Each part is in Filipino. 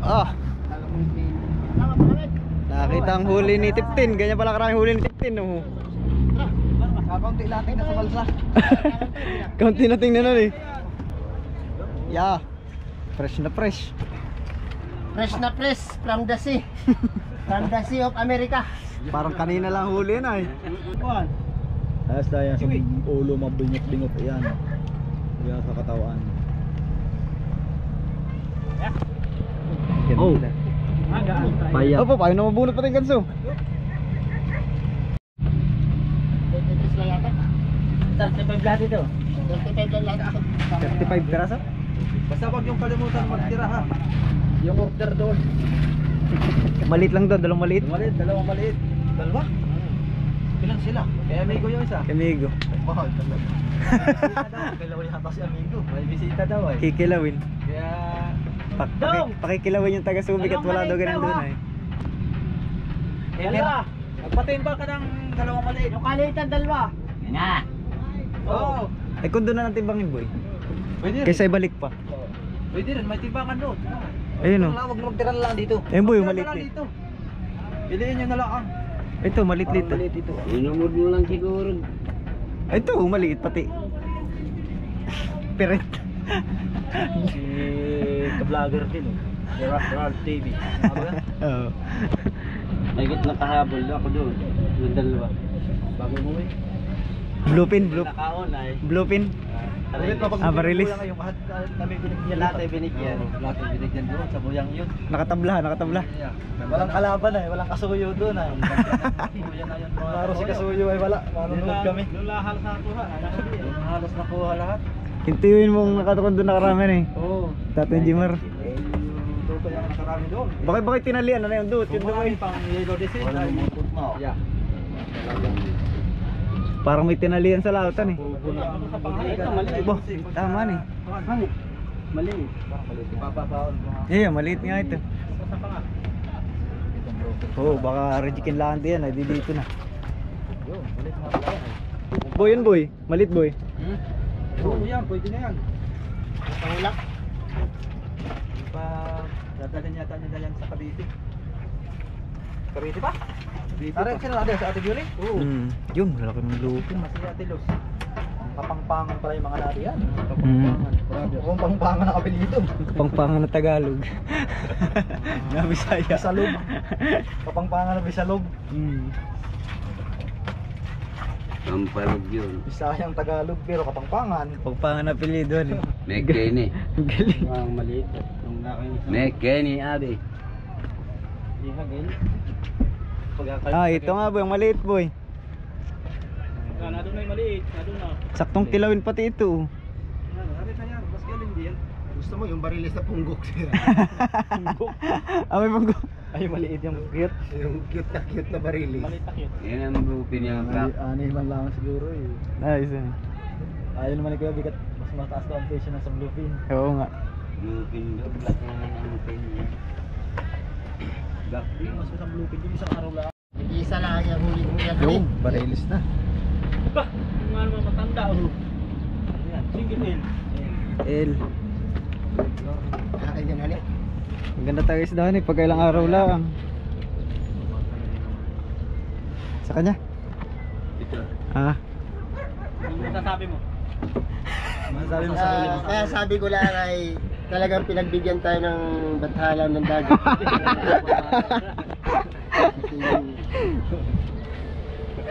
Ah. Nakita ang huli ni Tiptin. Ganyan pala karaming huli ni Tiptin. Oh. Kakunti natin na sa balsa. Kaunti na tingnan nun eh. Yeah. Fresh na fresh. Fresh na fresh from the sea. From the Sea of America. Parang kanina lang huli na eh. Ayos tayo sa ulo mabinyot-binyot. Ayan. Ayan sa katawan. Oh. Paya. Opo, paano na mabunot pati yung ganso? 35 lahat ito. 35 lang lahat. 35 piraso? Basta wag yung kalimutan magtira ha. Yung order doon. Maliit lang doon, dalawang maliit. Maliit, dalawang maliit. Dalawa? Ilan sila? Kaya amigo yung isa. Amigo. Mahal talaga. Kilawin yata si amigo. May bisita daw eh. Kikilawin. Kaya... Pakikilawin yung taga-Subic at wala daw ganun doon eh. Dalawa! Magpatimba ka ng dalawang maliit. Yung kalitan dalawa. Nga. Oo. Eh kung doon na lang timbangin boy. Pwede rin. Kaysa ibalik pa. Pwede rin, may timbangan doon. Ayun o. Huwag na magtira na lang dito. Ayun boy, Magtira maliit na lang eh. dito. Piliin nyo na lang ang. Ito, maliit-liit. Parang maliit ito. Inumod mo lang siguro. Ito, maliit pati. Piret. Si ka-vlogger din oh. Si Ralph TV. Ano ba? Oo. May nakahabol ako doon. Yung dalawa. Bago mo eh. Bluepin, Nakaon ay. bluepin. Barilis. Kami binigyan Lahat ay binigyan. Lahat ay binigyan doon sa buyang yun. Nakatabla, nakatabla. Walang kalaban eh, walang kasuyo doon ah. Klaro si kasuyo ay wala. Manunod kami. Lulahal sa kuha. Halos nakuha lahat. Hintiyuin mong nakatukod doon nakarami na eh. Oo. Tatay Jimmer. Doon kaya nakarami doon. Bakit tinalian? Ano yung doon? Yung doon eh. Pang yellow disease. Yeah. Parang may tinalian sa lautan eh. Bo, Maliit. tama eh. Mali. Ipapabaon ko nga. Yeah, maliit nga ito. Oo, baka rejikin lang din yan. Ay, dito na. Yun, maliit nga pala eh. Boy, yun boy. Maliit boy. Oo yan, pwede na yan. Pangulak. Pa, dadalhin yata nila yan sa Cavite. Cavite pa? Cavite pa. Sino natin sa Ate Beauty? Oo. Yung, malaki ng lupin. Mas si Ate Luz. Kapangpangan pala yung mga nari yan. Kapangpangan. Kapangpangan ang apelido. Kapangpangan na Tagalog. Na Bisaya. Bisalog. Kapangpangan na Bisalog. Pampalog yun. Bisayang Tagalog pero kapangpangan. Kapangpangan na apelido eh. Mekeni. Galing. Ang maliit. Mekeni, abi. Ihagin. Ah, ito nga boy, ang maliit boy. Nado na yung maliit. Nado na. Saktong kilawin pati ito. Ano na yan? Mas galing din. Gusto mo yung barilis na punggok siya. Punggok? Ah, may panggo. Ay, maliit yung cute. Yung cute na barilis. Maliit na cute. Yan ang bupin niya. Ani man lang siguro eh. Nice eh. Ayun naman ni Kuya Bigat. Mas mataas daw ang presyo ng sa bluefin. Oo nga. Bupin daw. Black naman ang bupin niya. Black din. Mas sa bluefin yung isang araw lang. Isa lang yung huli mo yan. Yung, barilis na. Ba? Yung ano matanda o. Ayan, single L. L. Akin yan hali. Ang ganda tayo isda eh, pag ilang araw lang. Sa kanya? Ito. Ah. Ano masasabi mo? Masasabi mo sa huli mo? Kaya sabi ko lang ay talagang pinagbigyan tayo ng bathalan ng dagat.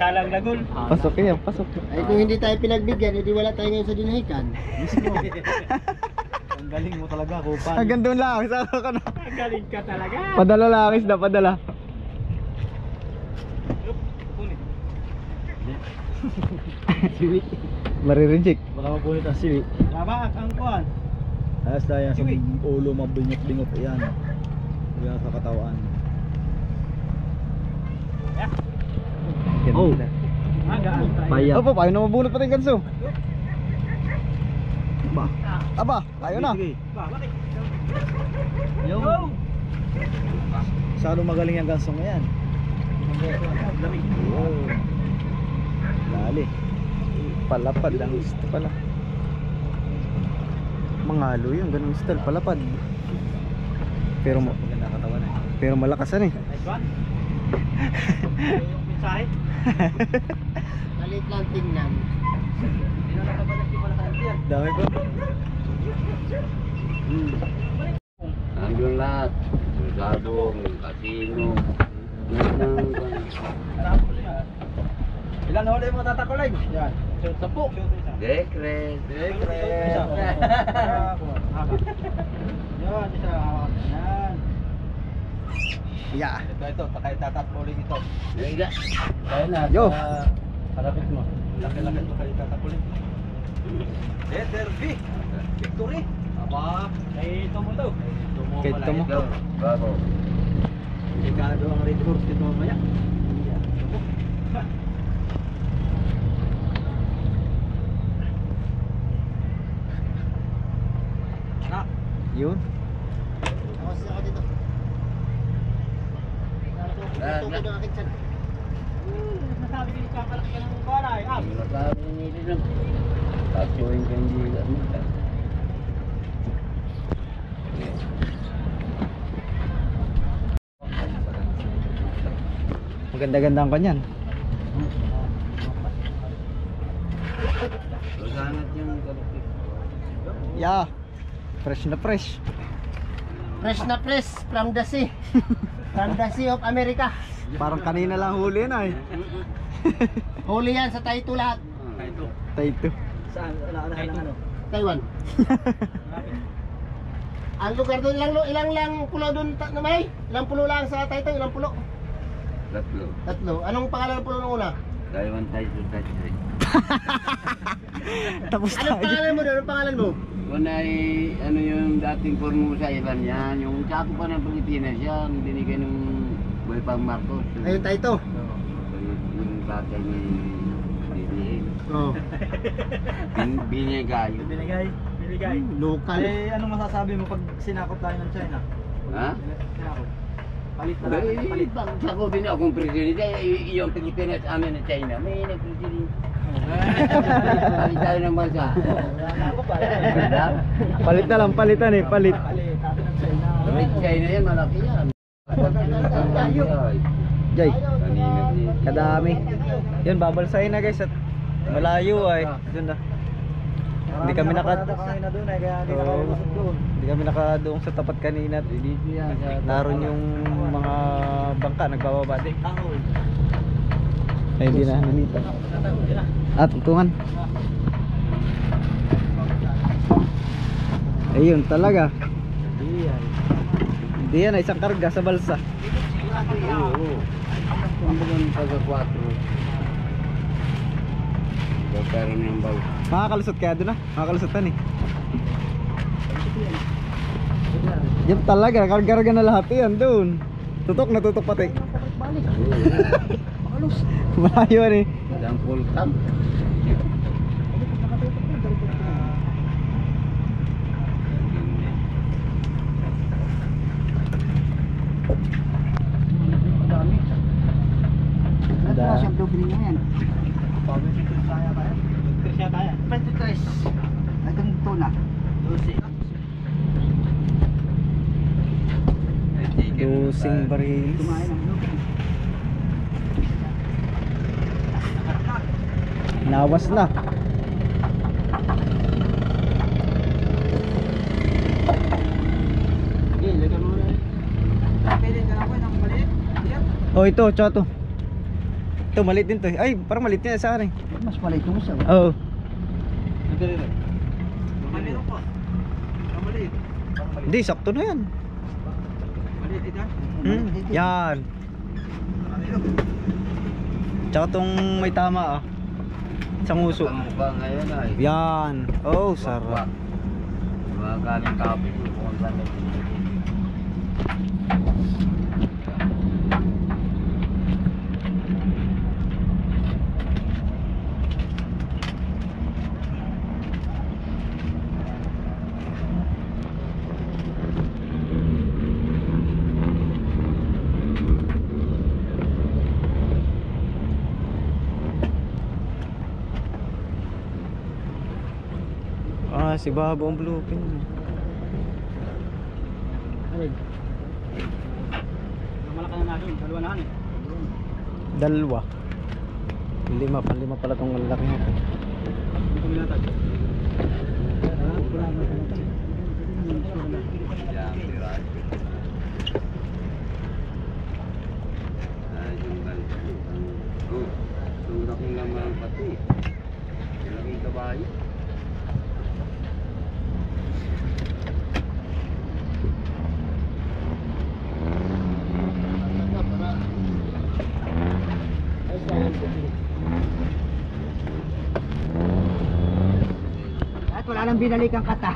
Kalang lagol. Pasok yan, pasok. Ay kung hindi tayo pinagbigyan, edi wala tayo ngayon sa dinahikan. Mismo. Ang galing mo talaga, Kupan. Hanggang doon lang, isa ka na. Ang galing ka talaga. Padala lang, isda, padala. Siwi. Maririnjik. Baka mapunit ang siwi. Tama, ang kuhan. Ayos tayo sa ulo mabinyot-binyot. Ayan. Ayan sa katawan. Oh. Paya. Opo, paano na mabunot pati yung ganso? Ba? Aba, tayo na. Sige. Yung. Saan magaling yung gansong na yan? Oh. Dali. Palapad lang gusto pala. Mangalo yun, ganun style, palapad. Pero Maganda katawan eh. pero malakasan eh. Nice one. Yung mensahe. Malit lang tingnan. Hindi na nakabalag yung malakas yan. Dami ko. Andun lahat. Sabong, kasino. Ilan na ulit mo tatakulay? Yan. 10. Dekret. Dekret. Yan, isa. Yan. Yeah. Ito, takay tatakulay ito. Liga. Kaya na. Yo. Kalapit mo. Laki-laki ito kayo tatakulay. Letter B. Victory. Aba. Kay ito mo to. Kay ito mo. Ito. Bago. Delikado ang red horse dito mamaya. Na. Yun. Ako dito. Tukod ang aking chan. Nasabi din ka palaki ka ng balay. Ah. Ang masabi nila nun. Tatuin ka hindi. Maganda-ganda ang kanyan. Sangat yung kalapit. Yeah. Fresh na fresh. Fresh na fresh from the sea. From the sea of America. Parang kanina lang huli na eh. Huli yan sa Taito lahat. Ito. Taito. Saan? Ano? Taiwan. Ang lugar doon, ilang lang pulo doon na may? Ilang pulo lang sa Taito, ilang pulo? Tatlo. Tatlo. Anong pangalan ng pulo nung una? Taiwan tayo sa tayo. Tapos Anong tayo. pangalan mo doon? Anong pangalan mo? Kung ay ano yung dating Formosa Ilan yan, yung tsako pa ng Pilipinas yan, binigay ng Boy Pang Marcos. Ayun Taito. Yung tatay ni BBM. Oh. Binigay. Binigay. Local. Eh, anong masasabi mo pag sinakop tayo ng China? Ha? Sinakop. Palit na lang. Ay, Palit. pag sakupin akong presidente, yung Pilipinas amin na China, may nag-presidente. Palit tayo ng bansa. Palit na lang, palitan eh, palit. Palit. Natin ng China. May China yan, malaki yan. Jay, Kanina din. kadami. Yun, babalsahin na guys at malayo ay. Doon na. Hindi kami naka na doon eh, kaya hindi Oo. nakalusot doon. Hindi kami nakadoong sa tapat kanina. Dito yan. Naroon yung mga bangka nagbababa din. Ahol. Ay, hindi na nanita. At tungan. Ayun talaga. Hindi yan, isang karga sa balsa. Oo. Ang bagang taga 4. Pero ng bal. Makakalusot kaya doon na? Makakalusotan eh. Yan talaga, karga-karga na lahat yan doon. Tutok na tutok pati. Malayo yan eh. Ang full tank. Dosing barils. Nawas na. Oh, ito, chato. Ito, maliit din to. Ay, parang maliit din sa akin. Mas maliit yung isa. Oo. Meron pa. Maliit. Hindi, sakto na yan. Maliit ito. Yan. Tsaka tong may tama ah. Isang uso. Ang mukha ngayon ay. Yan. Oh, sarap. Mga galing kapit ko kung saan na Ah, si Babo ang bluepin. Dalawa. Panlima pala tong malaki nito. Surak ng lamang pati. Malaking kabayo. At wala nang binalikang kata.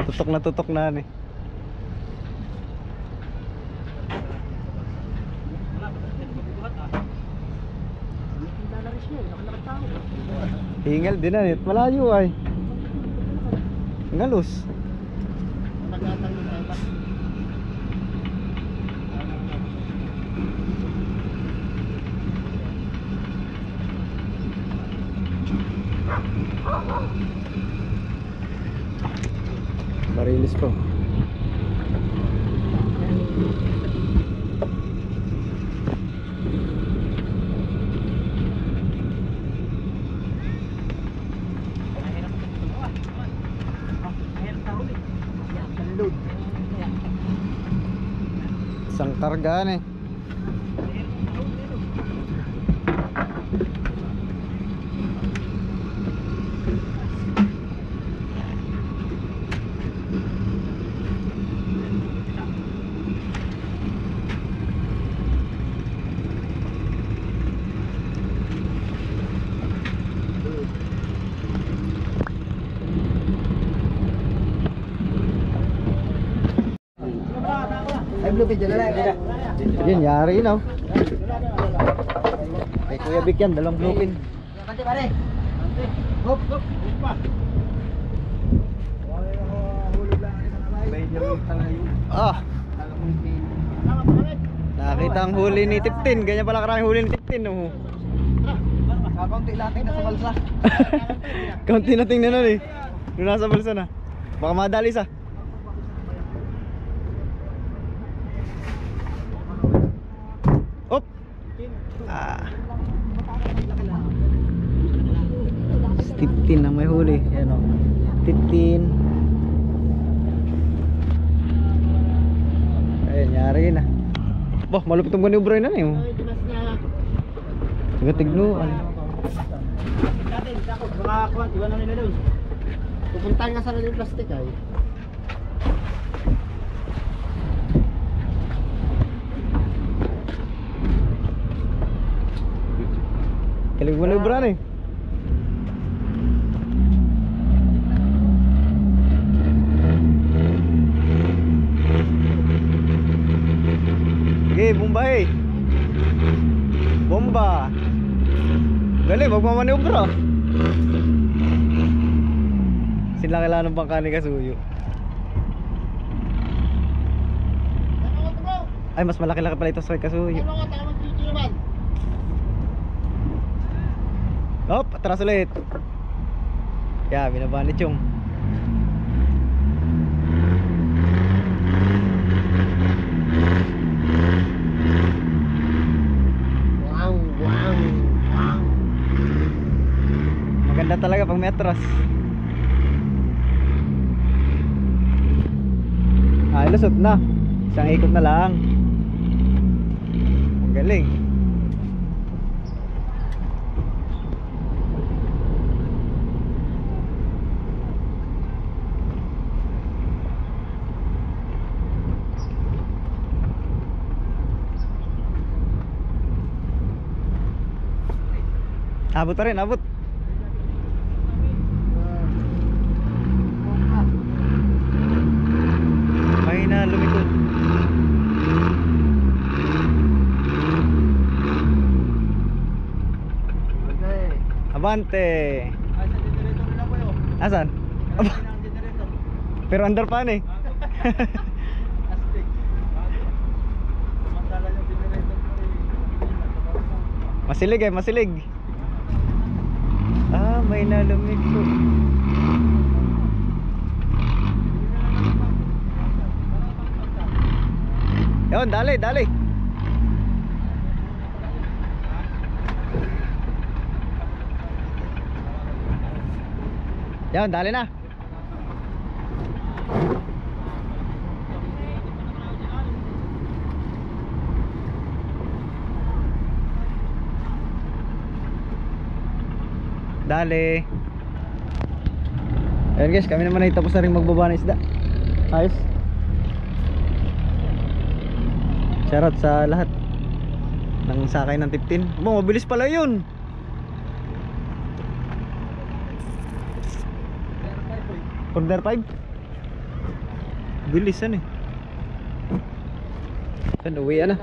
Tutok na eh. Hingal din na eh. Malayo ay. Ngalos. Barilis po. Isang kargaan eh. Ay, blue video na lang. Yan, yari na. Kay Kuya Vic yan, dalawang bluepin. Pati pare. Hop, hop. Ah. Nakita ang huli ni Tiptin. Ganyan pala karaming huli ni Tiptin. Oh. Kakaunti lating na sa balsa. Kaunti na tingnan nun eh. Doon nasa bulsa na. Baka madali sa. Op. Ah. 15 ang may huli. Yan o. 15. Ayun, yari na. Bah, malupit ang manubra na eh. Tiga-tignuan. Dati, ako, baka kuwan, iwan na nila doon. Pupuntahan nga sana yung plastic ay. Kalig manubra na eh. Sige, bomba eh. Bomba. Galing, magmamanubra. Sila kailangan ng bangka ni Kasuyo. Ay, mas malaki-laki pala ito sa Kasuyo. Hop, atras ulit. Kaya, binaba ni Chong. Maganda talaga pag may atras. Ah, lusot na. Isang ikot na lang. Ang galing. Abot pa rin, abot. May na lumikot. Abante. Asan? Aba. Pero under pa eh. Masilig eh, masilig. Ah, may nalumikot. Yun, dali, dali. Yan, dali na. Dali. Ayun guys, kami naman ay tapos na rin magbaba ng isda. Ayos. Shoutout sa lahat ng sakay ng 15. Mabilis pala yun. Order 5. Bilis yan eh. Yan, uwi na.